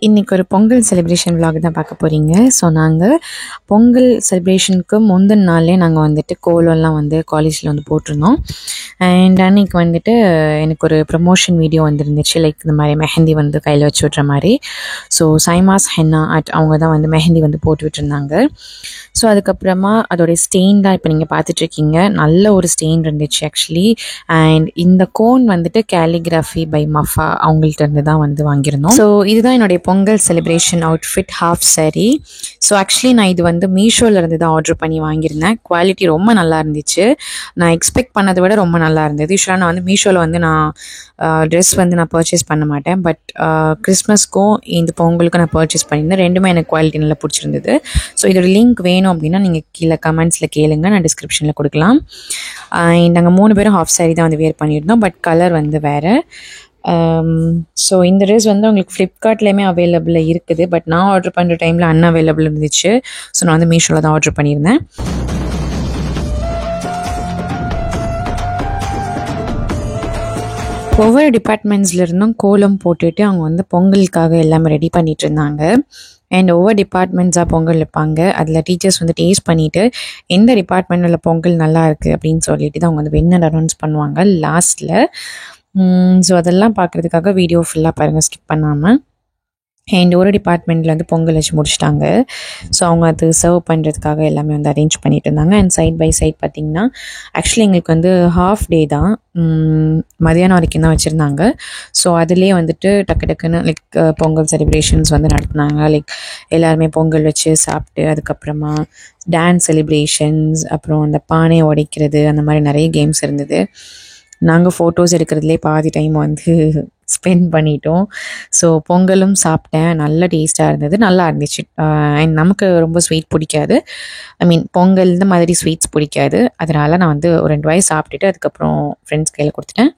இன்றைக்கி ஒரு Pongal celebration vlog தான் பார்க்க போகிறீங்க. ஸோ நாங்கள் பொங்கல் செலிப்ரேஷனுக்கு முந்தின நாள்லேயே நாங்கள் வந்துட்டு கோலம்லாம் வந்து காலேஜில் வந்து போட்டிருந்தோம். அண்ட் அன்றைக்கி வந்துட்டு எனக்கு ஒரு ப்ரமோஷன் வீடியோ வந்துருந்துச்சு. லைக் இந்த மாதிரி மெஹந்தி வந்து கையில் வச்சு விட்ற மாதிரி. ஸோ சைமாஸ் ஹென்னா ஆர்ட் அவங்க தான் வந்து மெஹந்தி வந்து போட்டு விட்டுருந்தாங்க. ஸோ அதுக்கப்புறமா அதோடைய ஸ்டெயின் தான் இப்போ நீங்கள் பார்த்துட்ருக்கீங்க. நல்ல ஒரு ஸ்டெயின் இருந்துச்சு ஆக்சுவலி. அண்ட் இந்த கோன் வந்துட்டு கேலிகிராஃபி பை மஃபா அவங்கள்ட்ட இருந்து தான் வந்து வாங்கியிருந்தோம். ஸோ இதுதான் என்னுடைய Pongal celebration outfit, half saree. So actually நான் இது வந்து மீஷோவில் இருந்து தான் ஆர்டர் பண்ணி வாங்கியிருந்தேன். குவாலிட்டி ரொம்ப நல்லா இருந்துச்சு. நான் எக்ஸ்பெக்ட் பண்ணதை விட ரொம்ப நல்லா இருந்தது. யூஸ்வலாக நான் வந்து மீஷோவில் வந்து நான் ட்ரெஸ் வந்து நான் பர்ச்சேஸ் பண்ண மாட்டேன். பட் கிறிஸ்மஸ்க்கும் இந்த பொங்கலுக்கும் நான் பர்ச்சேஸ் பண்ணியிருந்தேன். ரெண்டுமே எனக்கு குவாலிட்டி நல்லா பிடிச்சிருந்தது. ஸோ இதோட லிங்க் வேணும் அப்படின்னா நீங்கள் கீழே கமெண்ட்ஸில் கேளுங்க, நான் டிஸ்கிரிப்ஷனில் கொடுக்கலாம். நாங்கள் 3 பேரும் ஹாஃப் saree தான் வந்து வேர் பண்ணியிருந்தோம். பட் கலர் வந்து வேறு. ஸோ இந்த ட்ரெஸ் வந்து உங்களுக்கு ஃப்ளிப்கார்ட்லேயுமே அவைலபிளாக இருக்குது. பட் நான் ஆர்டர் பண்ணுற டைமில் அன்அவைலபிள் இருந்துச்சு. ஸோ நான் வந்து மீஷோவில் தான் ஆர்டர் பண்ணியிருந்தேன். ஒவ்வொரு டிபார்ட்மெண்ட்ஸ்லேருந்தும் கோலம் போட்டுட்டு அவங்க வந்து பொங்கலுக்காக எல்லாமே ரெடி பண்ணிகிட்டு இருந்தாங்க. அண்ட் ஒவ்வொரு டிபார்ட்மெண்ட்ஸாக பொங்கல் வைப்பாங்க. அதில் டீச்சர்ஸ் வந்து டேஸ்ட் பண்ணிவிட்டு எந்த டிபார்ட்மெண்ட்டில் பொங்கல் நல்லா இருக்குது அப்படின்னு சொல்லிட்டு தான் அவங்க வந்து வின்னர் அனௌன்ஸ் பண்ணுவாங்க லாஸ்ட்டில். ஸோ அதெல்லாம் பார்க்குறதுக்காக வீடியோ ஃபுல்லாக பாருங்கள், ஸ்கிப் பண்ணாமல். அண்ட் ஒரு டிபார்ட்மெண்ட்டில் வந்து பொங்கல் வச்சு முடிச்சிட்டாங்க. ஸோ அவங்க அது சர்வ் பண்ணுறதுக்காக எல்லாமே வந்து அரேஞ்ச் பண்ணிட்டு இருந்தாங்க. அண்ட் சைட் பை சைட் பார்த்திங்கன்னா ஆக்சுவலி எங்களுக்கு வந்து ஹாஃப் டே தான், மதியானம் வரைக்கும் தான் வச்சுருந்தாங்க. ஸோ அதுலேயே வந்துட்டு டக்கு டக்குன்னு லைக் பொங்கல் செலிப்ரேஷன்ஸ் வந்து நடத்தினாங்க. லைக் எல்லாருமே பொங்கல் வச்சு சாப்பிட்டு அதுக்கப்புறமா டான்ஸ் செலிப்ரேஷன்ஸ், அப்புறம் அந்த பானையை உடைக்கிறது, அந்த மாதிரி நிறைய கேம்ஸ் இருந்தது. நாங்கள் ஃபோட்டோஸ் எடுக்கிறதுலே பாதி டைம் வந்து ஸ்பெண்ட் பண்ணிட்டோம். ஸோ பொங்கலும் சாப்பிட்டேன், நல்ல டேஸ்ட்டாக இருந்தது, நல்லா இருந்துச்சு. அண்ட் நமக்கு ரொம்ப ஸ்வீட் பிடிக்காது, பொங்கல் இந்த மாதிரி ஸ்வீட்ஸ் பிடிக்காது. அதனால் நான் வந்து ஒரு 2 வாய் சாப்பிட்டுட்டு அதுக்கப்புறம் ஃப்ரெண்ட்ஸ் கையில் கொடுத்துட்டேன்.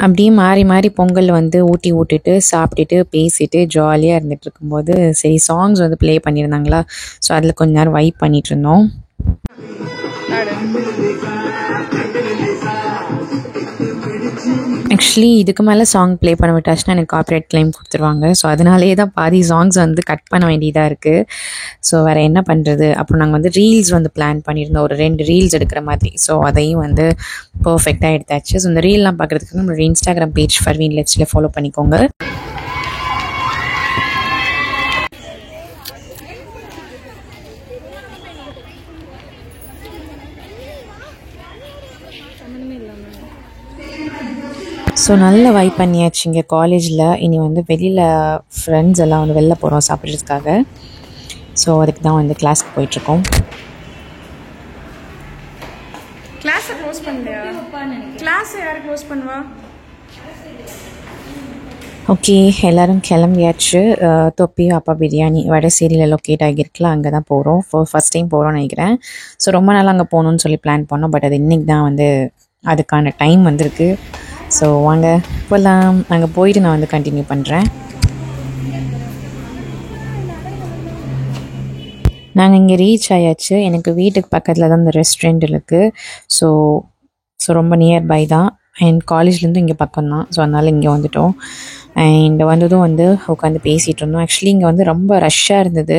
அப்படியே மாறி மாறி பொங்கல் வந்து ஊட்டி விட்டுட்டு சாப்பிட்டுட்டு பேசிட்டு ஜாலியாக இருந்துகிட்டு இருக்கும்போது சரி சாங்ஸ் வந்து ப்ளே பண்ணியிருந்தாங்களா. ஸோ அதில் கொஞ்ச நேரம் வைப் பண்ணிகிட்டு இருந்தோம். ஆக்சுவலி இதுக்கு மேலே சாங் ப்ளே பண்ண விட்டாச்சுன்னா எனக்கு காப்பிரைட் கிளைம் கொடுத்துருவாங்க. ஸோ அதனாலேயே தான் பாதி சாங்ஸ் வந்து கட் பண்ண வேண்டியதாக இருக்குது. ஸோ வேறு என்ன பண்ணுறது. அப்புறம் நாங்கள் வந்து ரீல்ஸ் வந்து பிளான் பண்ணியிருந்தோம், ஒரு 2 ரீல்ஸ் எடுக்கிற மாதிரி. ஸோ அதையும் வந்து பர்ஃபெக்டாக எடுத்தாச்சு. ஸோ இந்த ரீல்லாம் பார்க்குறதுக்கு நம்மளோட Instagram page Farveen lifestyle follow பண்ணிக்கோங்க. ஸோ நல்ல வைப் பண்ணியாச்சு இங்கே காலேஜில். இனி வந்து வெளியில் ஃப்ரெண்ட்ஸ் எல்லாம் வந்து வெளில போகிறோம் சாப்பிட்றதுக்காக. ஸோ அதுக்கு தான் வந்து கிளாஸ்க்கு போயிட்டுருக்கோம். கிளாஸை க்ளோஸ் பண்ணலையா? கிளாஸை யார் க்ளோஸ் பண்ணுவா? ஓகே, எல்லோரும் கிளம்பியாச்சு. தொப்பி அப்பா பிரியாணி வடசேரியில் லொக்கேட் ஆகியிருக்குல, அங்கே தான் போகிறோம். ஃபர்ஸ்ட் டைம் போகிறோம்னு நினைக்கிறேன். ஸோ ரொம்ப நாள் அங்கே போகணுன்னு சொல்லி பிளான் பண்ணோம். பட் அது இன்றைக்கி தான் வந்து அதுக்கான டைம் வந்திருக்கு. ஸோ வாங்க போகலாம். அங்கே போயிட்டு நான் வந்து கண்டினியூ பண்ணுறேன். நாங்கள் இங்கே ரீச் ஆயாச்சு. எனக்கு வீட்டுக்கு பக்கத்தில் தான் இந்த ரெஸ்டாரண்ட் இருக்குது. ஸோ ரொம்ப நியர்பை தான். அண்ட் காலேஜ்லேருந்து இங்கே பக்கம்தான். ஸோ அதனால் இங்கே வந்துவிட்டோம். அண்ட் வந்ததும் வந்து உட்காந்து பேசிகிட்டு இருந்தோம். ஆக்சுவலி இங்கே வந்து ரொம்ப ரஷ்ஷாக இருந்தது,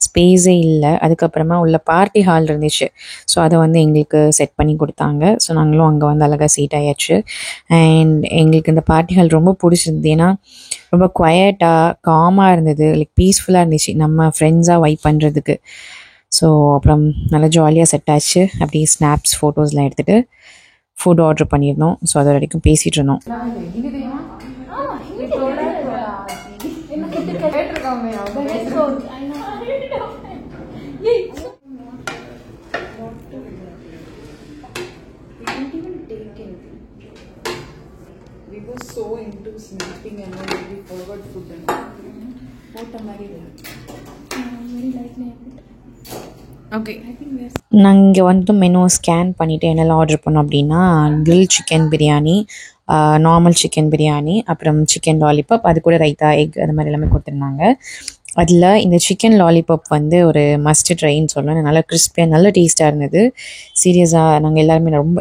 ஸ்பேஸே இல்லை. அதுக்கப்புறமா உள்ள பார்ட்டி ஹால் இருந்துச்சு. ஸோ அதை வந்து எங்களுக்கு செட் பண்ணி கொடுத்தாங்க. ஸோ நாங்களும் அங்கே வந்து அழகாக சீட் ஆயாச்சு. அண்ட் எங்களுக்கு இந்த பார்ட்டி ஹால் ரொம்ப பிடிச்சிருந்தது. ஏன்னா ரொம்ப குவைட்டாக காமாக இருந்தது, லைக் பீஸ்ஃபுல்லாக இருந்துச்சு நம்ம ஃப்ரெண்ட்ஸாக வைப் பண்ணுறதுக்கு. ஸோ அப்புறம் நல்லா ஜாலியாக செட் ஆச்சு. அப்படியே ஸ்னாப்ஸ் ஃபோட்டோஸ்லாம் எடுத்துகிட்டு ஃபுட் ஆர்டர் பண்ணியிருந்தோம். ஸோ அது வரைக்கும் பேசிகிட்டு இருந்தோம். We were so into snapping and then we forgot food and what am I doing? Very lightly. Okay, I think we are. நாங்கள் இங்கே வந்து மெனு ஸ்கேன் பண்ணிவிட்டு என்னெல்லாம் ஆர்டர் பண்ணோம் அப்படின்னா grill chicken biryani, normal chicken biryani, அப்புறம் சிக்கன் லாலிபாப், அது கூட ரைத்தா, எக், அது மாதிரி எல்லாமே கொடுத்துருந்தாங்க. அதில் இந்த சிக்கன் லாலிபாப் வந்து ஒரு மஸ்ட் ட்ரைன்னு சொல்லலாம். நல்லா கிறிஸ்பியாக நல்ல டேஸ்ட்டாக இருந்தது. சீரியஸாக நாங்கள்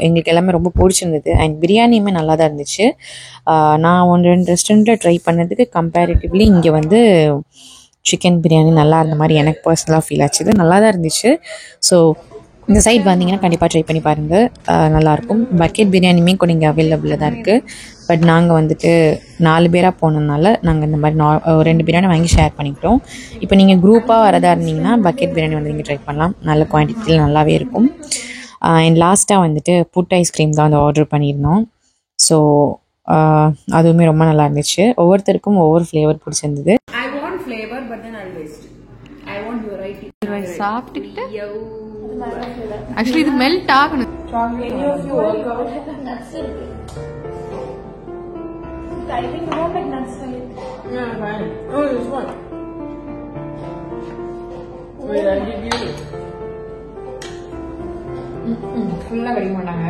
எங்களுக்கு எல்லாமே ரொம்ப பிடிச்சிருந்தது. அண்ட் பிரியாணியுமே நல்லா தான் இருந்துச்சு. நான் 1-2 ரெஸ்டாரண்ட்டில் ட்ரை பண்ணதுக்கு கம்பேரிட்டிவ்லி இங்கே வந்து சிக்கன் பிரியாணி நல்லா இருந்த மாதிரி எனக்கு பர்சனலாக ஃபீல் ஆச்சுது. நல்லா தான் இருந்துச்சு. ஸோ இந்த சைட் வந்தீங்கன்னா கண்டிப்பாக ட்ரை பண்ணி பாருங்கள், நல்லாயிருக்கும். பக்கெட் பிரியாணியுமே கூட இங்கே அவைலபிளாக தான் இருக்குது. பட் நாங்கள் வந்துட்டு 4 பேராக போனதுனால நாங்கள் இந்த மாதிரி 2 பிரியாணி வாங்கி ஷேர் பண்ணிக்கிட்டோம். இப்போ நீங்கள் குரூப்பாக வரதா இருந்தீங்கன்னா பக்கெட் பிரியாணி வந்து நீங்கள் ட்ரை பண்ணலாம். நல்ல குவான்டிட்டியில் நல்லாவே இருக்கும். அண்ட் லாஸ்ட்டாக வந்துட்டு புட் ஐஸ்கிரீம் தான் வந்து ஆர்டர் பண்ணியிருந்தோம். ஸோ அதுவுமே ரொம்ப நல்லா இருந்துச்சு. ஒவ்வொருத்தருக்கும் ஒவ்வொரு ஃப்ளேவர் பிடிச்சிருந்தது. I want flavor, but then I'll waste it. I want variety. சாப்பிட்டுக்கிட்டு ஆக்சுவலி இது மெல்ட் ஆகணும். I think you want like nuts in it. Yeah, fine. Oh, this one. Wait, I'll give you. ஃபுல்லாக கடிக்க மாட்டாங்க.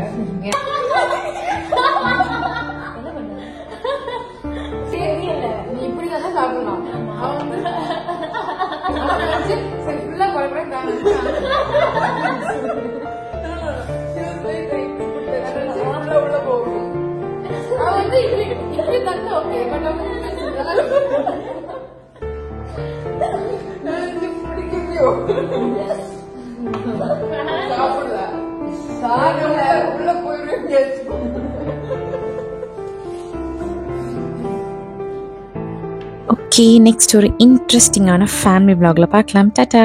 நீ இப்படி தான் சாப்பிடணும். சரி ஃபுல்லாக குழப்பம் உள்ள போகணும். அவன் வந்து இப்படி தந்து ஓகே பட் சாப்பிடல உள்ள போயிடும். ஓகே, நெக்ஸ்ட் ஒரு இன்ட்ரெஸ்டிங்கான ஃபேமிலி vlogல பார்க்கலாம். டாடா.